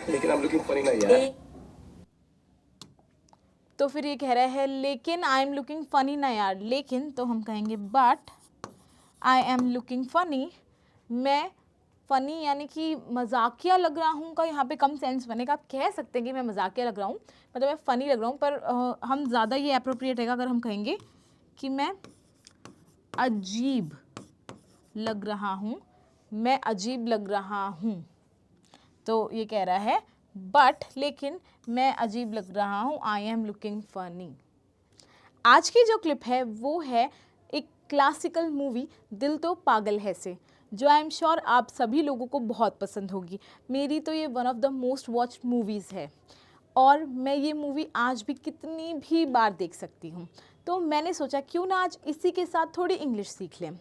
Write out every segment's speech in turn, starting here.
लेकिन I am looking funny ना यार। तो फिर ये कह रहा है लेकिन आई एम लुकिंग फनी ना यार, लेकिन तो हम कहेंगे but I am looking funny, मैं फ़नी यानी कि मजाकिया लग रहा हूँ का यहाँ पे कम सेंस बनेगा। आप कह सकते हैं कि मैं मजाकिया लग रहा हूँ, मतलब मैं फ़नी लग रहा हूँ, पर हम ज़्यादा ये अप्रोप्रिएट है अगर हम कहेंगे कि मैं अजीब लग रहा हूँ, मैं अजीब लग रहा हूँ। तो ये कह रहा है बट लेकिन मैं अजीब लग रहा हूँ, आई एम लुकिंग फनी। आज की जो क्लिप है वो है एक क्लासिकल मूवी दिल तो पागल है से, जो आई एम श्योर आप सभी लोगों को बहुत पसंद होगी। मेरी तो ये one of the most watched movies है और मैं ये मूवी आज भी कितनी भी बार देख सकती हूँ। तो मैंने सोचा क्यों ना आज इसी के साथ थोड़ी इंग्लिश सीख लें।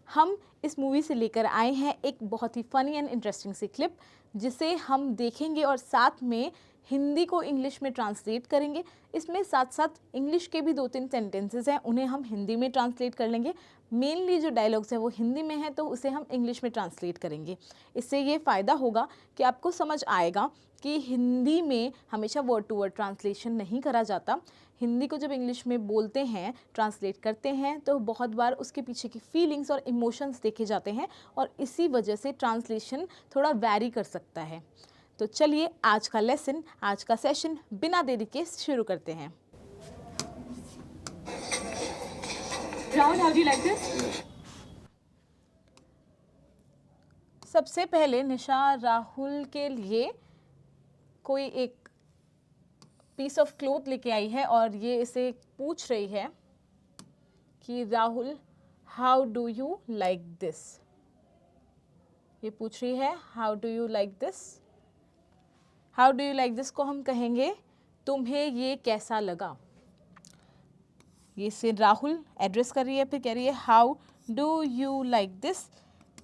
हम इस मूवी से लेकर आए हैं एक बहुत ही फ़नी एंड इंटरेस्टिंग सी क्लिप, जिसे हम देखेंगे और साथ में हिंदी को इंग्लिश में ट्रांसलेट करेंगे। इसमें साथ साथ इंग्लिश के भी 2-3 सेंटेंसेस हैं, उन्हें हम हिंदी में ट्रांसलेट कर लेंगे। मेनली जो डायलॉग्स हैं वो हिंदी में हैं, तो उसे हम इंग्लिश में ट्रांसलेट करेंगे। इससे ये फ़ायदा होगा कि आपको समझ आएगा कि हिंदी में हमेशा वर्ड टू वर्ड ट्रांसलेशन नहीं करा जाता। हिंदी को जब इंग्लिश में बोलते हैं, ट्रांसलेट करते हैं, तो बहुत बार उसके पीछे की फीलिंग्स और इमोशंस देखे जाते हैं और इसी वजह से ट्रांसलेशन थोड़ा वैरी कर सकता है। तो चलिए आज का लेसन, आज का सेशन बिना देरी के शुरू करते हैं। Rahul, how do you like this? सबसे पहले निशा राहुल के लिए कोई एक पीस ऑफ क्लोथ लेके आई है और ये इसे पूछ रही है कि Rahul how do you like this. ये पूछ रही है how do you like this. How do you like this को हम कहेंगे तुम्हें ये कैसा लगा। ये से राहुल एड्रेस कर रही है, फिर कह रही है how do you like this,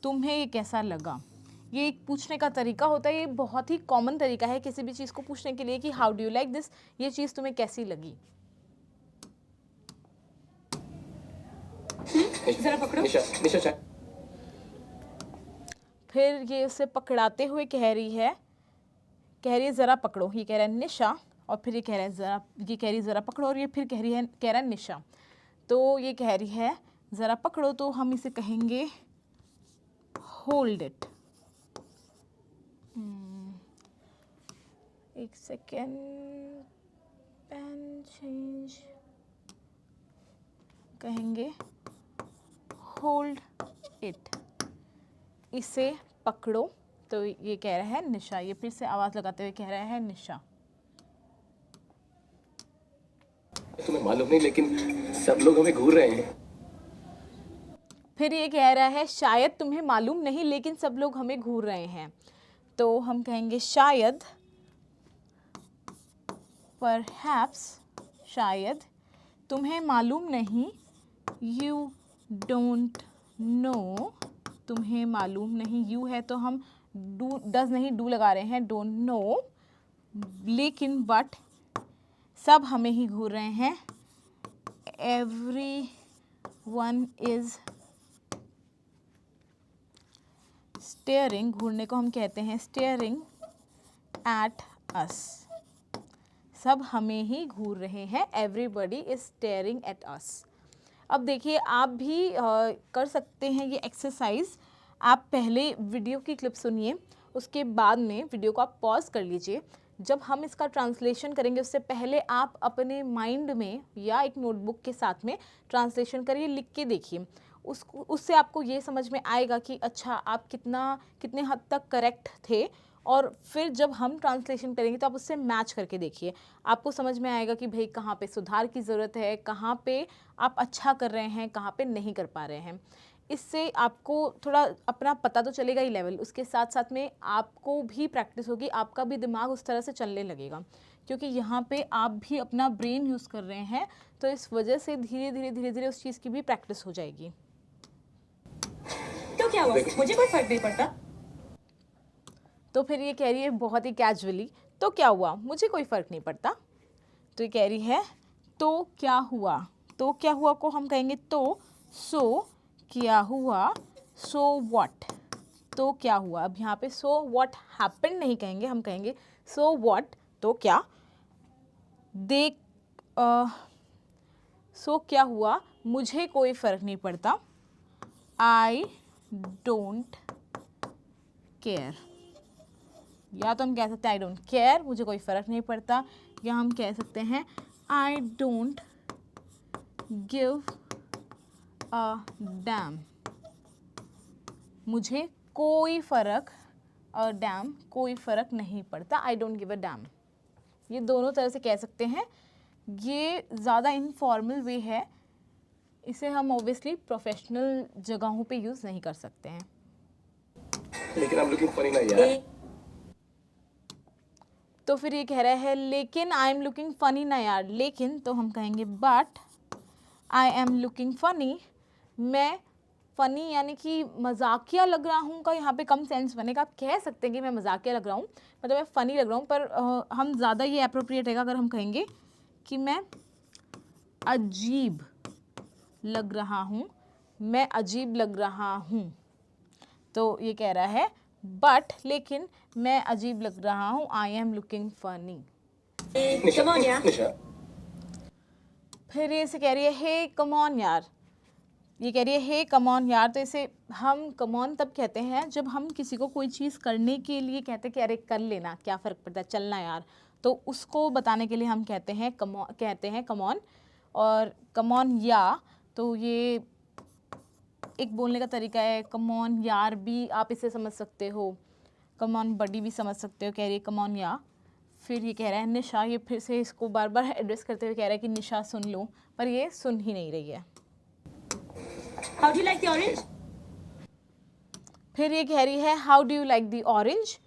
तुम्हें ये कैसा लगा। ये एक पूछने का तरीका होता है, ये बहुत ही कॉमन तरीका है किसी भी चीज़ को पूछने के लिए कि how do you like this, ये चीज़ तुम्हें कैसी लगी। जरा पकड़ो। निशा निशा चाय। फिर ये उसे पकड़ाते हुए कह रही है ज़रा पकड़ो। ये कह रहा है निशा और फिर ये कह रहा है ज़रा, ये कह रही है ज़रा पकड़ो और ये फिर कह रहा है निशा। तो ये कह रही है ज़रा पकड़ो, तो हम इसे कहेंगे होल्ड इट। एक सेकेंड, पेन चेंज, कहेंगे होल्ड इट, इसे पकड़ो। तो ये कह रहा है निशा, ये फिर से आवाज़ लगाते हुए कह रहा है निशा। तुम्हें मालूम नहीं लेकिन सब लोग हमें घूर रहे हैं। फिर ये कह रहा है शायद तुम्हें मालूम नहीं लेकिन सब लोग हमें घूर रहे हैं। तो हम कहेंगे शायद, परहैप्स, शायद, तुम्हें मालूम नहीं, यू डोंट नो, तुम्हें मालूम नहीं, यू है तो हम डू डज नहीं डू लगा रहे हैं, डोंट नो, लेकिन बट सब हमें ही घूर रहे हैं, एवरी वन इज स्टेयरिंग, घूरने को हम कहते हैं स्टेयरिंग एट अस, सब हमें ही घूर रहे हैं, everybody is staring at us. अब देखिए आप भी कर सकते हैं ये एक्सरसाइज। आप पहले वीडियो की क्लिप सुनिए, उसके बाद में वीडियो को आप पॉज कर लीजिए। जब हम इसका ट्रांसलेशन करेंगे उससे पहले आप अपने माइंड में या एक नोटबुक के साथ में ट्रांसलेशन करिए, लिख के देखिए। उससे आपको ये समझ में आएगा कि अच्छा आप कितने हद तक करेक्ट थे, और फिर जब हम ट्रांसलेशन करेंगे तो आप उससे मैच करके देखिए। आपको समझ में आएगा कि भाई कहाँ पे सुधार की ज़रूरत है, कहाँ पे आप अच्छा कर रहे हैं, कहाँ पे नहीं कर पा रहे हैं। इससे आपको थोड़ा अपना पता तो चलेगा ही लेवल, उसके साथ साथ में आपको भी प्रैक्टिस होगी, आपका भी दिमाग उस तरह से चलने लगेगा, क्योंकि यहाँ पे आप भी अपना ब्रेन यूज़ कर रहे हैं, तो इस वजह से धीरे धीरे उस चीज़ की भी प्रैक्टिस हो जाएगी। तो क्या हुआ, मुझे कोई फर्क नहीं पड़ता। तो फिर ये कह रही है बहुत ही कैजुअली, तो क्या हुआ, मुझे कोई फ़र्क नहीं पड़ता। तो ये कह रही है तो क्या हुआ, तो क्या हुआ को हम कहेंगे तो, सो क्या हुआ, सो व्हाट, तो क्या हुआ। अब यहाँ पे सो व्हाट हैपेंड नहीं कहेंगे, हम कहेंगे सो व्हाट, तो क्या। दे सो क्या हुआ, मुझे कोई फ़र्क नहीं पड़ता। आई डोंट केयर, या तो हम कह सकते हैं आई डोंट केयर, मुझे कोई फ़र्क नहीं पड़ता, या हम कह सकते हैं I don't give a dam, मुझे कोई फ़र्क, डैम कोई फ़र्क नहीं पड़ता, I don't give a dam. ये दोनों तरह से कह सकते हैं। ये ज़्यादा इनफॉर्मल वे है, इसे हम ऑब्वियसली प्रोफेशनल जगहों पे यूज़ नहीं कर सकते हैं। लेकिन I'm looking funny ना यार। तो फिर ये कह रहा है लेकिन आई एम लुकिंग फ़नी ना यार, लेकिन तो हम कहेंगे but I am looking funny, मैं फ़नी यानी कि मजाकिया लग रहा हूँ का यहाँ पे कम सेंस बनेगा। आप कह सकते हैं कि मैं मजाकिया लग रहा हूँ, मतलब मैं फ़नी लग रहा हूँ, पर हम ज़्यादा ये अप्रोप्रिएट है अगर हम कहेंगे कि मैं अजीब लग रहा हूँ, मैं अजीब लग रहा हूँ। तो ये कह रहा है बट लेकिन मैं अजीब लग रहा हूँ, I am looking funny. Nisha, Come on, yeah. निशा, फिर ये इसे कह रही है हे कम ऑन यार, ये कह रही है हे कम ऑन यार। तो इसे हम कम ऑन तब कहते हैं जब हम किसी को कोई चीज़ करने के लिए कहते हैं कि अरे कर लेना, क्या फ़र्क पड़ता है, चलना यार, तो उसको बताने के लिए हम कहते हैं कम ऑन। और कम ऑन या, तो ये एक बोलने का तरीका है। कम ऑन यार भी आप इसे समझ सकते हो, कम ऑन बडी भी समझ सकते हो, कह रही है कम ऑन या। फिर ये कह रहा है निशा, ये फिर से इसको बार बार एड्रेस करते हुए कह रहा है कि निशा सुन लो, पर ये सुन ही नहीं रही है। How do you like the orange? फिर ये कह रही है how do you like the orange,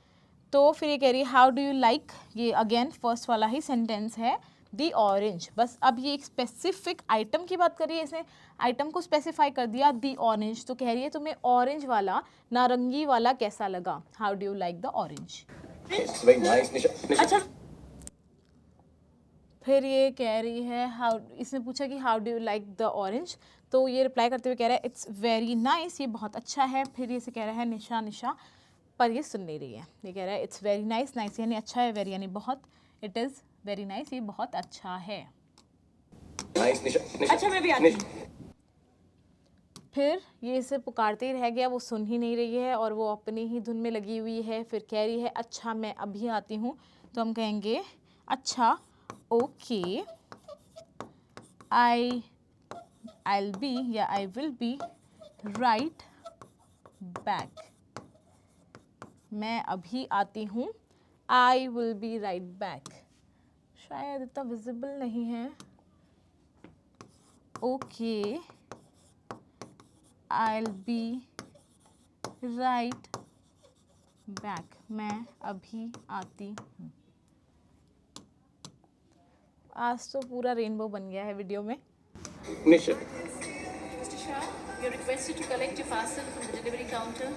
तो फिर ये कह रही है हाउ डू यू लाइक, ये अगेन फर्स्ट वाला ही सेंटेंस है, द ऑरेंज। बस अब ये एक स्पेसिफिक आइटम की बात कर रही है, इसने आइटम को स्पेसिफाई कर दिया द ऑरेंज, तो कह रही है तुम्हें ऑरेंज वाला, नारंगी वाला कैसा लगा, how do you like the orange. it's very nice, निशा, निशा। अच्छा, फिर ये कह रही है हाउ, इसने पूछा कि how do you like the orange, तो ये रिप्लाई करते हुए कह रहा है इट्स वेरी नाइस, ये बहुत अच्छा है। फिर ये से कह रहा है निशा निशा, पर ये सुन नहीं रही है। ये कह रहा है इट्स वेरी नाइस, नाइस यानी अच्छा है, वेरी यानी बहुत, इट इज़ वेरी नाइस, ये बहुत अच्छा है। Nice, निशा, निशा, अच्छा मैं भी आती हूँ। निशा। फिर ये इसे पुकारते ही रह गया, वो सुन ही नहीं रही है और वो अपनी ही धुन में लगी हुई है। फिर कह रही है अच्छा मैं अभी आती हूँ, तो हम कहेंगे अच्छा ओके, I'll be या I will be right back, मैं अभी आती हूँ, I will be right back, शायद इतना विजिबल नहीं है। Okay I'll be right back, मैं अभी आती हूँ। आज तो पूरा रेनबो बन गया है वीडियो में। निशा, Mr. Shah, you're requested to collect your parcel from the delivery counter.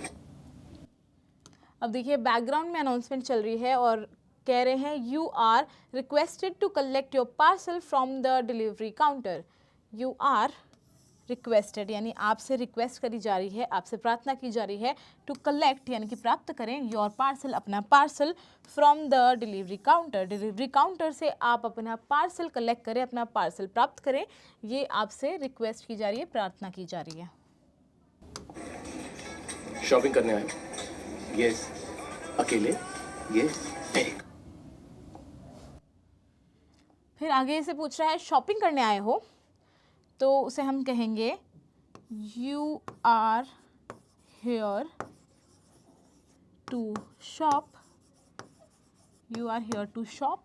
अब देखिए बैकग्राउंड में अनाउंसमेंट चल रही है और कह रहे हैं you are requested to collect your parcel from the delivery counter. You are requested यानी आपसे रिक्वेस्ट करी जा रही है, आपसे प्रार्थना की जा रही है, टू कलेक्ट यानी कि प्राप्त करें, योर पार्सल अपना parcel, from the delivery counter delivery counter से आप अपना पार्सल कलेक्ट करें, अपना पार्सल प्राप्त करें। ये आपसे रिक्वेस्ट की जा रही है, प्रार्थना की जा रही है। शॉपिंग करने आए? यस। अकेले? यस। Very good. फिर आगे से पूछ रहा है शॉपिंग करने आए हो, तो उसे हम कहेंगे you are here to shop, you are here to shop,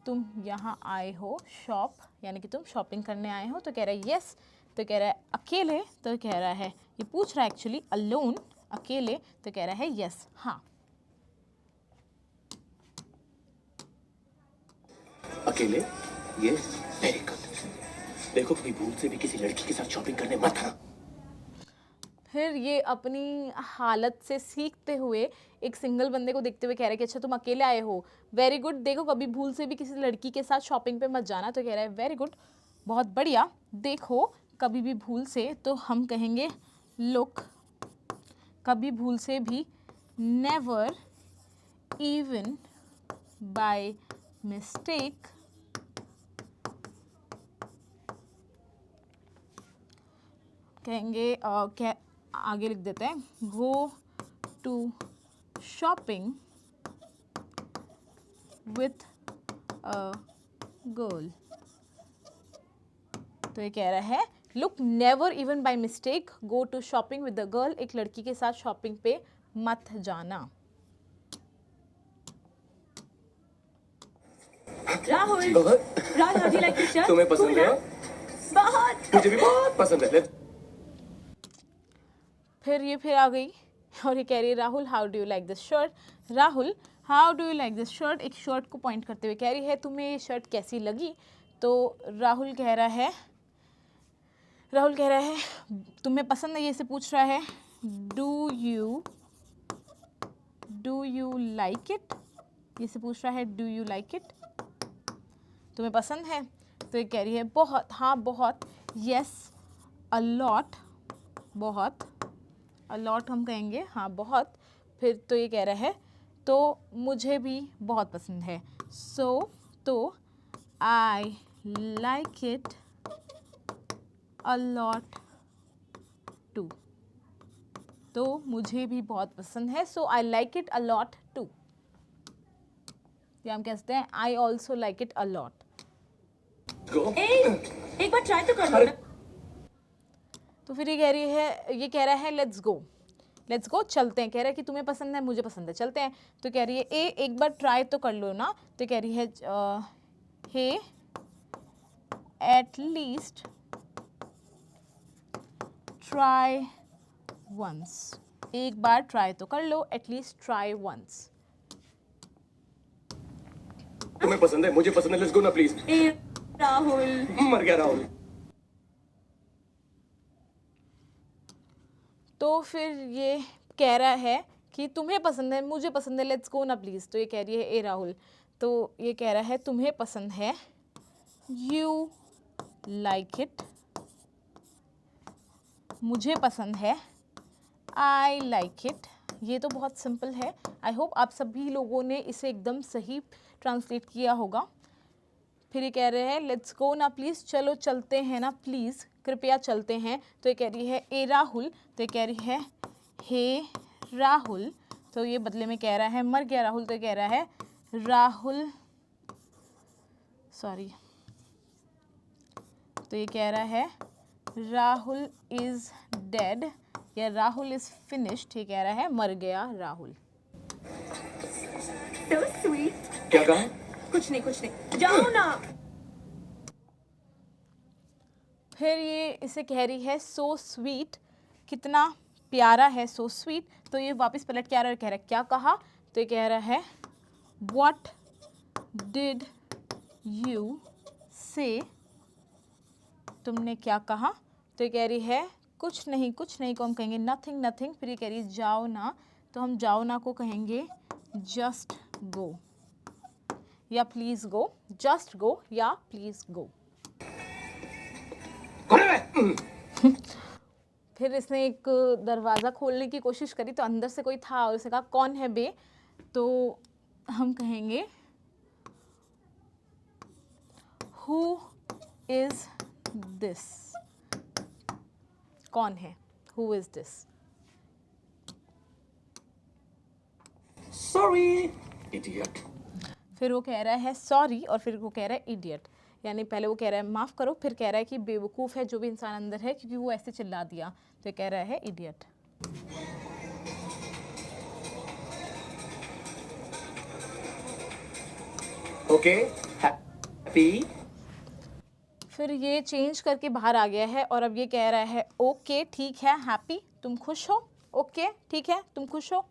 तुम यहाँ आए हो शॉप यानी कि तुम शॉपिंग करने आए हो। तो कह रहा है यस, तो कह रहा है अकेले, तो कह रहा है ये पूछ रहा है एक्चुअली अलोन, अकेले, तो कह रहा है यस हाँ। अकेले? यस। Very good. देखो कभी भूल से भी किसी लड़की के साथ शॉपिंग करने मत आना। फिर ये अपनी हालत से सीखते हुए एक सिंगल बंदे को देखते हुए कह रहा है कि अच्छा तुम अकेले आए हो, वेरी गुड, देखो कभी भूल से भी किसी लड़की के साथ शॉपिंग पे मत जाना। तो कह रहा है वेरी गुड, बहुत बढ़िया, देखो कभी भी भूल से, तो हम कहेंगे लुक कभी भूल से भी, नेवर इवन बाय मिस्टेक, कहेंगे क्या आगे लिख देते हैं, go to shopping with a girl. तो ये कह रहा है look never even by mistake go to shopping with the girl, एक लड़की के साथ शॉपिंग पे मत जाना। Rahul, बहुत Rahul, how do you like this shirt? तुम्हें पसंद है? बहुत। मुझे भी बहुत पसंद है। फिर आ गई और ये कह रही है Rahul how do you like this shirt, Rahul how do you like this shirt, एक शर्ट को पॉइंट करते हुए कह रही है तुम्हें ये शर्ट कैसी लगी। तो राहुल कह रहा है तुम्हें पसंद है, ये से पूछ रहा है डू यू लाइक इट, ये से पूछ रहा है डू यू लाइक इट, तुम्हें पसंद है। तो ये कह रही है बहुत, हाँ बहुत, यस अ लॉट, बहुत, अ लॉट हम कहेंगे हाँ बहुत। फिर तो ये कह रहा है तो मुझे भी बहुत पसंद है, सो तो I like it a lot too, तो मुझे भी बहुत पसंद है, so I like it a lot too, या हम कहते हैं I also like it a lot. एक बार ट्राई तो कर लो ना। तो फिर ये कह रहा है लेट्स गो चलते हैं, कह रहा है कि तुम्हें पसंद है मुझे पसंद है चलते हैं। तो कह रही है एक बार ट्राई तो कर लो ना, तो कह रही है हे एट लीस्ट ट्राई वंस, एक बार ट्राई तो कर लो, एटलीस्ट ट्राई वंस। तुम्हें पसंद है मुझे पसंद है, लेट्स गो ना प्लीज। राहुल, मर गया राहुल। तो फिर ये कह रहा है कि तुम्हें पसंद है मुझे पसंद है, लेट्स गो ना प्लीज़। तो ये कह रही है ए राहुल, तो ये कह रहा है तुम्हें पसंद है, यू लाइक इट, मुझे पसंद है, आई लाइक इट। ये तो बहुत सिंपल है, आई होप आप सभी लोगों ने इसे एकदम सही ट्रांसलेट किया होगा। फिर ये कह रहे हैं लेट्स गो ना प्लीज़, चलो चलते हैं ना प्लीज़, कृपया चलते हैं। तो ये कह रही है ए राहुल, तो ये कह रही है हे राहुल, तो ये बदले में कह रहा है मर गया राहुल, तो ये कह रहा है राहुल सॉरी, तो ये कह रहा है राहुल इज़ डेड या राहुल इज़ फिनिश्ड, ये कह रहा है मर गया राहुल। so sweet। क्या कहा? कुछ नहीं, जाओ ना। फिर ये इसे कह रही है सो स्वीट, कितना प्यारा है, सो स्वीट। तो ये वापस पलट के आ रहा है, कह रहा है क्या कहा, तो ये कह रहा है व्हाट डिड यू से, तुमने क्या कहा। तो ये कह रही है कुछ नहीं को हम कहेंगे नथिंग। फिर ये कह रही है जाओ ना, तो हम जाओ ना को कहेंगे जस्ट गो या प्लीज़ गो, जस्ट गो या प्लीज़ गो। फिर इसने एक दरवाज़ा खोलने की कोशिश करी, तो अंदर से कोई था और उसने कहा कौन है बे, तो हम कहेंगे हु इज़ दिस, कौन है, who is this. Sorry idiot. फिर वो कह रहा है सॉरी और फिर वो कह रहा है इडियट, यानी पहले वो कह रहा है माफ़ करो, फिर कह रहा है कि बेवकूफ़ है जो भी इंसान अंदर है क्योंकि वो ऐसे चिल्ला दिया, तो कह रहा है इडियट। Okay happy. फिर ये चेंज करके बाहर आ गया है और अब ये कह रहा है ओके ठीक है, हैप्पी तुम खुश हो, ओके ठीक है तुम खुश हो।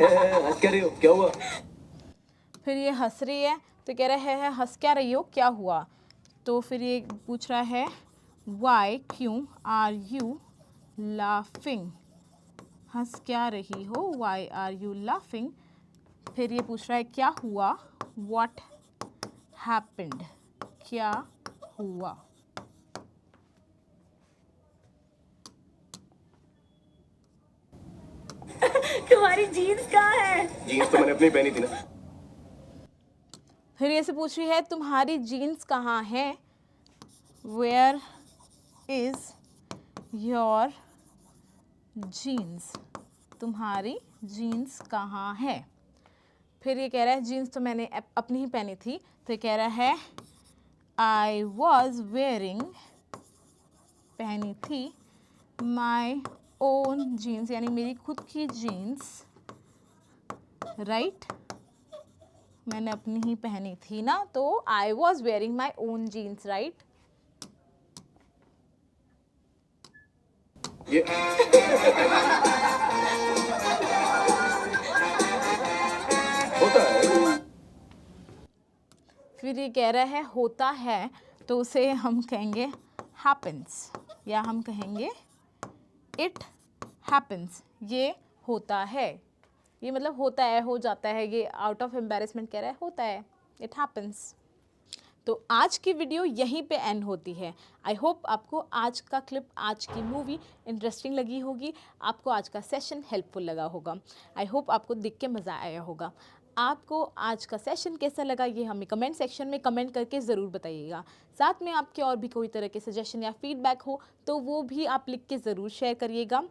हंस क्या रही हो, क्या हुआ? फिर ये हंस रही है, तो कह रहा है हंस क्या रही हो, क्या हुआ। तो फिर ये पूछ रहा है वाई, क्यों, आर यू लाफिंग, हंस क्या रही हो, वाई आर यू लाफिंग। फिर ये पूछ रहा है क्या हुआ, व्हाट हैपेंड, क्या हुआ। तुम्हारी जीन्स कहाँ है? जीन्स तो मैंने अपनी पहनी थी ना। फिर ये से पूछ रही है तुम्हारी जीन्स कहाँ है, वेयर इज योर जीन्स, तुम्हारी जीन्स कहाँ है। फिर ये कह रहा है जीन्स तो मैंने अपनी ही पहनी थी, तो ये कह रहा है आई वॉज वेयरिंग, पहनी थी, माई ओन जीन्स यानी मेरी खुद की जीन्स, राइट मैंने अपनी ही पहनी थी ना, तो I was wearing my own jeans, right. ये होता है। फिर ये कह रहा है होता है, तो उसे हम कहेंगे happens, या हम कहेंगे it happens, ये होता है, ये मतलब होता है, हो जाता है, ये आउट ऑफ एम्बेरसमेंट कह रहा है होता है, it happens। तो आज की वीडियो यहीं पे एंड होती है। आई होप आपको आज का क्लिप, आज की मूवी इंटरेस्टिंग लगी होगी, आपको आज का सेशन हेल्पफुल लगा होगा। आई होप आपको देख के मज़ा आया होगा। आपको आज का सेशन कैसा लगा ये हमें कमेंट सेक्शन में कमेंट करके ज़रूर बताइएगा। साथ में आपके और भी कोई तरह के सजेशन या फीडबैक हो तो वो भी आप लिख के ज़रूर शेयर करिएगा।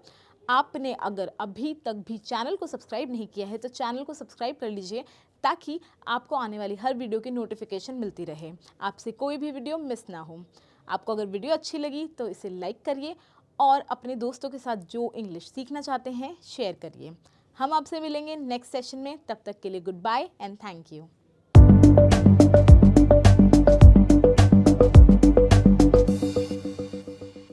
आपने अगर अभी तक भी चैनल को सब्सक्राइब नहीं किया है तो चैनल को सब्सक्राइब कर लीजिए, ताकि आपको आने वाली हर वीडियो की नोटिफिकेशन मिलती रहे, आपसे कोई भी वीडियो मिस ना हो। आपको अगर वीडियो अच्छी लगी तो इसे लाइक करिए और अपने दोस्तों के साथ जो इंग्लिश सीखना चाहते हैं शेयर करिए। हम आपसे मिलेंगे नेक्स्ट सेशन में, तब तक के लिए goodbye and thank you.